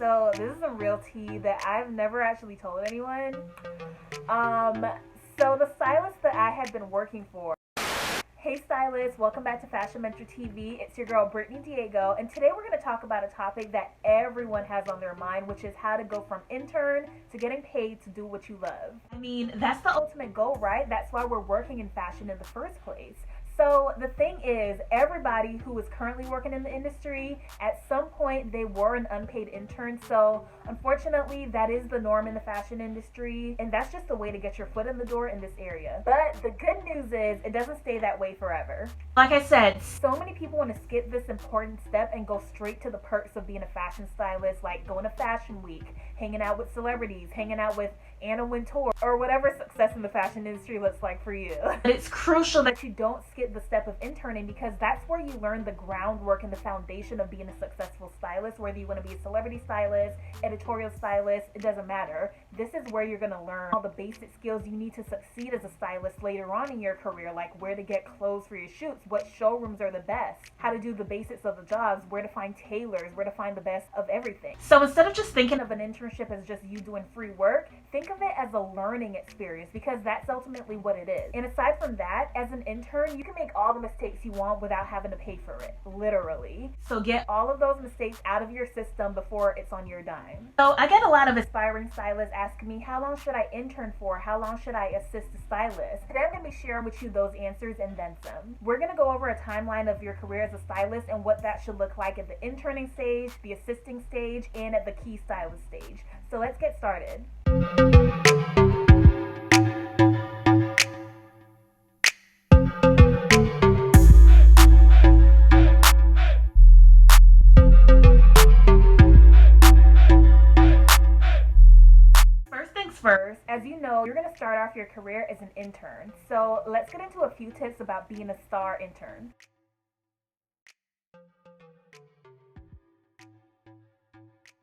So this is a real tea that I've never actually told anyone. So the stylist that I had been working for. Hey stylists, welcome back to Fashion Mentor TV. It's your girl Brittany Diego, and today we're going to talk about a topic that everyone has on their mind, which is how to go from intern to getting paid to do what you love. I mean, that's the ultimate goal, right? That's why we're working in fashion in the first place. So the thing is, everybody who is currently working in the industry, at some point they were an unpaid intern. So unfortunately, that is the norm in the fashion industry, and that's just the way to get your foot in the door in this area. But the good news is, it doesn't stay that way forever. Like I said, so many people want to skip this important step and go straight to the perks of being a fashion stylist, like going to Fashion Week, hanging out with celebrities, hanging out with Anna Wintour, or whatever success in the fashion industry looks like for you. But it's crucial that you don't skip the step of interning, because that's where you learn the groundwork and the foundation of being a successful stylist. Whether you want to be a celebrity stylist, editorial stylist, it doesn't matter. This is where you're going to learn all the basic skills you need to succeed as a stylist later on in your career, like where to get clothes for your shoots, what showrooms are the best, how to do the basics of the jobs, where to find tailors, where to find the best of everything. So instead of just thinking of an internship as just you doing free work, think of it as a learning experience, because that's ultimately what it is. And aside from that, as an intern, you can make all the mistakes you want without having to pay for it, literally. So get all of those mistakes out of your system before it's on your dime. So I get a lot of aspiring stylists asking me, how long should I intern for? How long should I assist a stylist? Today I'm going to be sharing with you those answers and then some. We're going to go over a timeline of your career as a stylist and what that should look like at the interning stage, the assisting stage, and at the key stylist stage. So let's get started. First, as you know, you're going to start off your career as an intern. So let's get into a few tips about being a star intern.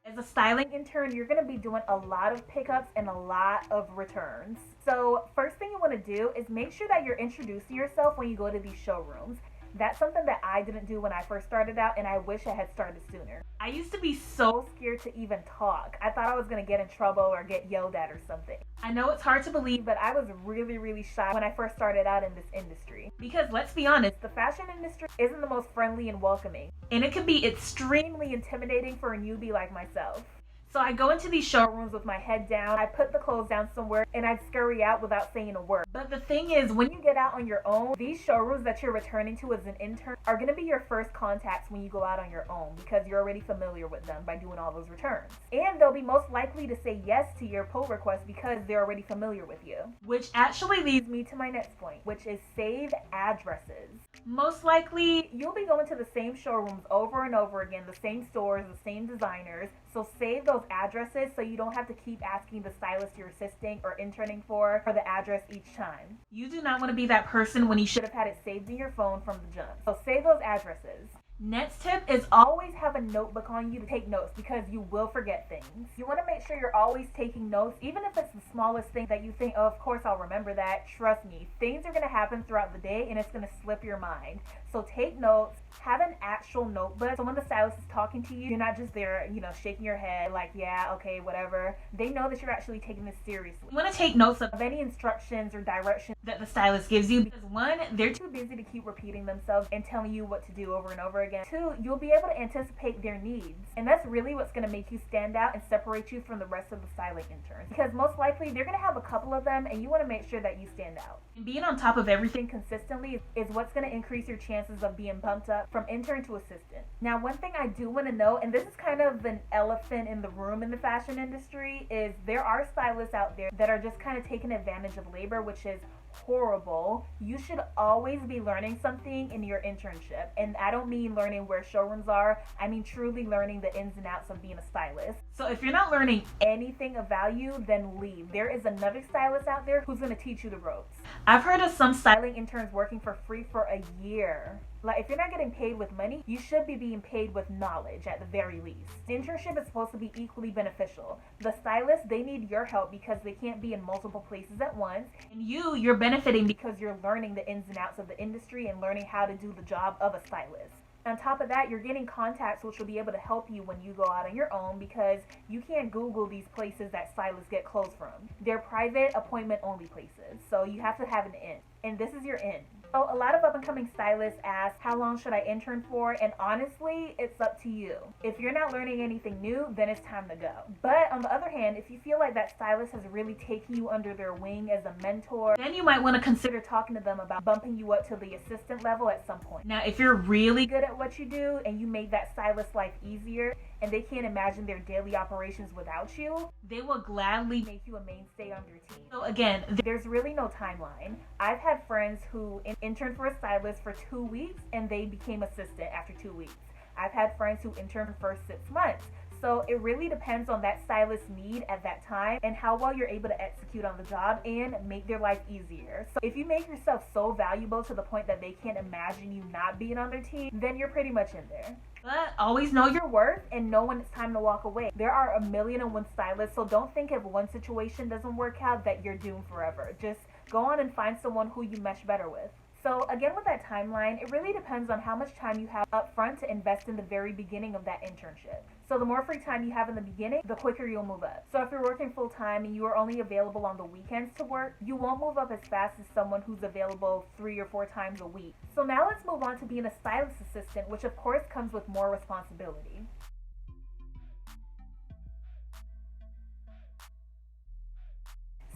As a styling intern, you're going to be doing a lot of pickups and a lot of returns. So first thing you want to do is make sure that you're introducing yourself when you go to these showrooms. That's something that I didn't do when I first started out, and I wish I had started sooner. I used to be so scared to even talk. I thought I was going to get in trouble or get yelled at or something. I know it's hard to believe, but I was really shy when I first started out in this industry. Because let's be honest, the fashion industry isn't the most friendly and welcoming, and it can be extremely intimidating for a newbie like myself. So I go into these showrooms with my head down, I put the clothes down somewhere, and I'd scurry out without saying a word. But the thing is, when you get out on your own, these showrooms that you're returning to as an intern are going to be your first contacts when you go out on your own, because you're already familiar with them by doing all those returns. And they'll be most likely to say yes to your pull request because they're already familiar with you. Which actually leads me to my next point, which is save addresses. Most likely, you'll be going to the same showrooms over and over again, the same stores, the same designers. So save those addresses so you don't have to keep asking the stylist you're assisting or interning for the address each time. You do not want to be that person when you should have had it saved in your phone from the jump. So save those addresses. Next tip is always have a notebook on you to take notes, because you will forget things. You want to make sure you're always taking notes, even if it's the smallest thing that you think, oh, of course I'll remember that. Trust me, things are going to happen throughout the day and it's going to slip your mind. So take notes, have an actual notebook. So when the stylist is talking to you, you're not just there, shaking your head like, yeah, okay, whatever. They know that you're actually taking this seriously. You want to take notes of any instructions or directions that the stylist gives you, because one, they're too busy to keep repeating themselves and telling you what to do over and over again. Two, you'll be able to anticipate their needs. And that's really what's going to make you stand out and separate you from the rest of the styling interns. Because most likely, they're going to have a couple of them, and you want to make sure that you stand out. And being on top of everything consistently is what's going to increase your chances of being bumped up from intern to assistant. Now, one thing I do want to know, and this is kind of an elephant in the room in the fashion industry, is there are stylists out there that are just kind of taking advantage of labor, which is horrible. You should always be learning something in your internship. And I don't mean learning where showrooms are. I mean truly learning the ins and outs of being a stylist. So if you're not learning anything of value, then leave. There is another stylist out there who's going to teach you the ropes. I've heard of some styling interns working for free for a year. Like, if you're not getting paid with money, you should be being paid with knowledge at the very least. The internship is supposed to be equally beneficial. The stylists, they need your help because they can't be in multiple places at once. And you're benefiting because you're learning the ins and outs of the industry and learning how to do the job of a stylist. On top of that, you're getting contacts which will be able to help you when you go out on your own, because you can't Google these places that stylists get clothes from. They're private, appointment only places, so you have to have an in, and this is your in. So a lot of up and coming stylists ask, how long should I intern for? And honestly, it's up to you. If you're not learning anything new, then it's time to go. But on the other hand, if you feel like that stylist has really taken you under their wing as a mentor, then you might want to consider talking to them about bumping you up to the assistant level at some point. Now, if you're really good at what you do and you make that stylist's life easier and they can't imagine their daily operations without you, they will gladly make you a mainstay on their team. So again, there's really no timeline. I've had friends who interned for a stylist for 2 weeks and they became assistant after 2 weeks. I've had friends who interned for 6 months. So it really depends on that stylist's need at that time and how well you're able to execute on the job and make their life easier. So if you make yourself so valuable to the point that they can't imagine you not being on their team, then you're pretty much in there. But always know your worth and know when it's time to walk away. There are 1,000,001 stylists, so don't think if one situation doesn't work out that you're doomed forever. Just go on and find someone who you mesh better with. So again, with that timeline, it really depends on how much time you have up front to invest in the very beginning of that internship. So the more free time you have in the beginning, the quicker you'll move up. So if you're working full time and you are only available on the weekends to work, you won't move up as fast as someone who's available 3 or 4 times a week. So now let's move on to being a stylist assistant, which of course comes with more responsibility.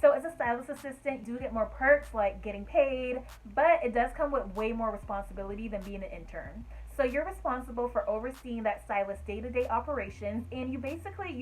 So as a stylist assistant, you do get more perks like getting paid, but it does come with way more responsibility than being an intern. So you're responsible for overseeing that stylist's day-to-day operations, and you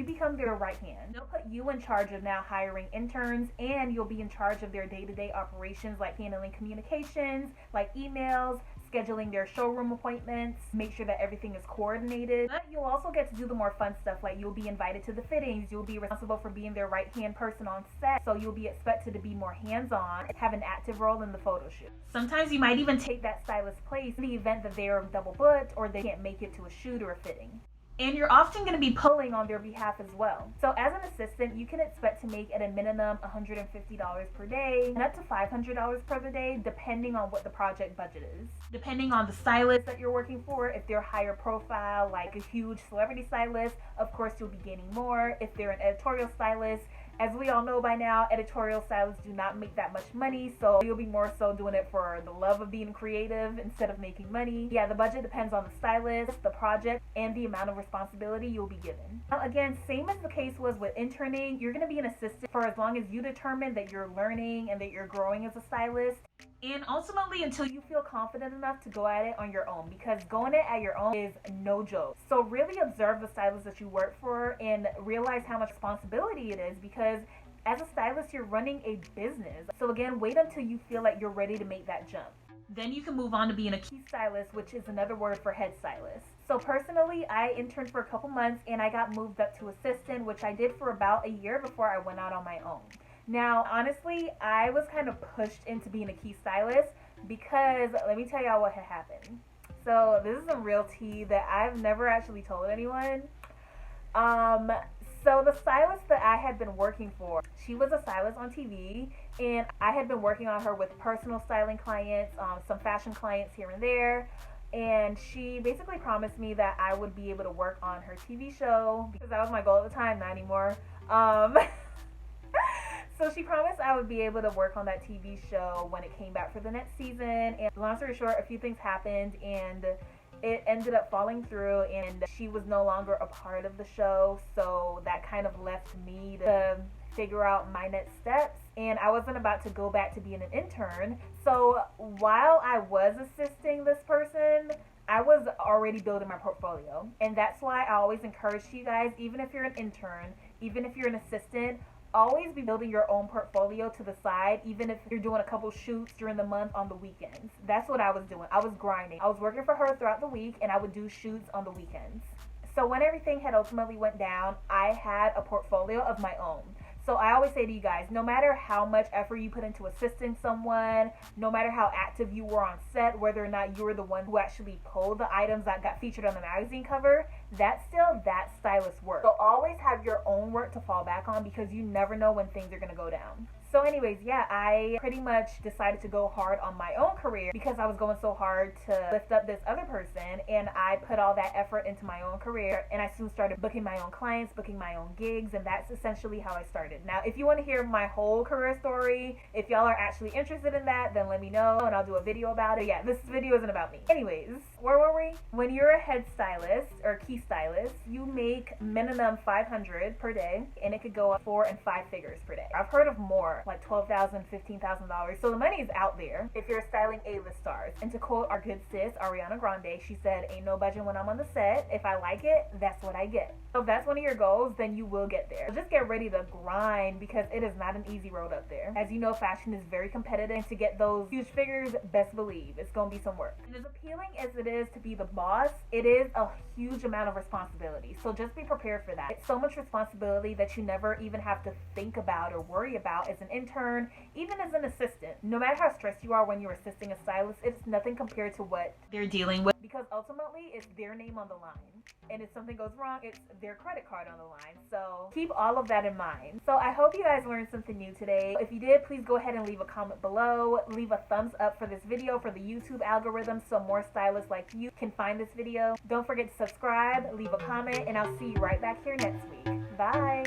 become their right hand. They'll put you in charge of now hiring interns, and you'll be in charge of their day-to-day operations like handling communications, like emails, scheduling their showroom appointments, make sure that everything is coordinated. But you'll also get to do the more fun stuff, like you'll be invited to the fittings, you'll be responsible for being their right-hand person on set, so you'll be expected to be more hands-on, have an active role in the photo shoot. Sometimes you might even take that stylist's place in the event that they're double booked or they can't make it to a shoot or a fitting. And you're often going to be pulling on their behalf as well. So as an assistant, you can expect to make at a minimum $150 per day and up to $500 per day, depending on what the project budget is. Depending on the stylist that you're working for, if they're higher profile, like a huge celebrity stylist, of course you'll be gaining more. If they're an editorial stylist, as we all know by now, editorial stylists do not make that much money, so you'll be more so doing it for the love of being creative instead of making money. Yeah, the budget depends on the stylist, the project, and the amount of responsibility you'll be given. Now again, same as the case was with interning, you're going to be an assistant for as long as you determine that you're learning and that you're growing as a stylist. And ultimately until you feel confident enough to go at it on your own, because going it at your own is no joke. So really observe the stylist that you work for and realize how much responsibility it is, because as a stylist you're running a business. So again, wait until you feel like you're ready to make that jump. Then you can move on to being a key stylist, which is another word for head stylist. So personally, I interned for a couple months and I got moved up to assistant, which I did for about a year before I went out on my own. Now, honestly, I was kind of pushed into being a key stylist because let me tell y'all what had happened. So this is some real tea that I've never actually told anyone. So the stylist that I had been working for, she was a stylist on TV, and I had been working on her with personal styling clients, some fashion clients here and there. And she basically promised me that I would be able to work on her TV show, because that was my goal at the time, not anymore. So she promised I would be able to work on that TV show when it came back for the next season. And long story short, a few things happened and it ended up falling through, and she was no longer a part of the show. So that kind of left me to figure out my next steps. And I wasn't about to go back to being an intern. So while I was assisting this person, I was already building my portfolio. And that's why I always encourage you guys, even if you're an intern, even if you're an assistant, always be building your own portfolio to the side, even if you're doing a couple shoots during the month on the weekends. That's what I was doing. I was grinding. I was working for her throughout the week, and I would do shoots on the weekends. So when everything had ultimately went down, I had a portfolio of my own. So I always say to you guys, no matter how much effort you put into assisting someone, no matter how active you were on set, whether or not you were the one who actually pulled the items that got featured on the magazine cover, that's still that stylist work. So always have your own work to fall back on because you never know when things are going to go down. So anyways, yeah, I pretty much decided to go hard on my own career because I was going so hard to lift up this other person, and I put all that effort into my own career, and I soon started booking my own clients, booking my own gigs, and that's essentially how I started. Now, if you want to hear my whole career story, if y'all are actually interested in that, then let me know and I'll do a video about it. Yeah, this video isn't about me. Anyways, where were we? When you're a head stylist or key stylist, you make minimum $500 per day, and it could go up 4 and 5 figures per day. I've heard of more, like $12,000, $15,000. So the money is out there if you're styling A-list stars. And to quote our good sis Ariana Grande, she said, "Ain't no budget when I'm on the set. If I like it, that's what I get." So if that's one of your goals, then you will get there. So just get ready to grind because it is not an easy road up there. As you know, fashion is very competitive, and to get those huge figures, best believe it's gonna be some work. And as appealing as it is to be the boss, it is a huge amount of responsibility. So just be prepared for that. It's so much responsibility that you never even have to think about or worry about as an intern, even as an assistant. No matter how stressed you are when you're assisting a stylist, it's nothing compared to what they're dealing with, because ultimately it's their name on the line. And if something goes wrong, it's their credit card on the line. So keep all of that in mind. So I hope you guys learned something new today. If you did, please go ahead and leave a comment below. Leave a thumbs up for this video for the YouTube algorithm so more stylists like you can find this video. Don't forget to subscribe, leave a comment, and I'll see you right back here next week. Bye!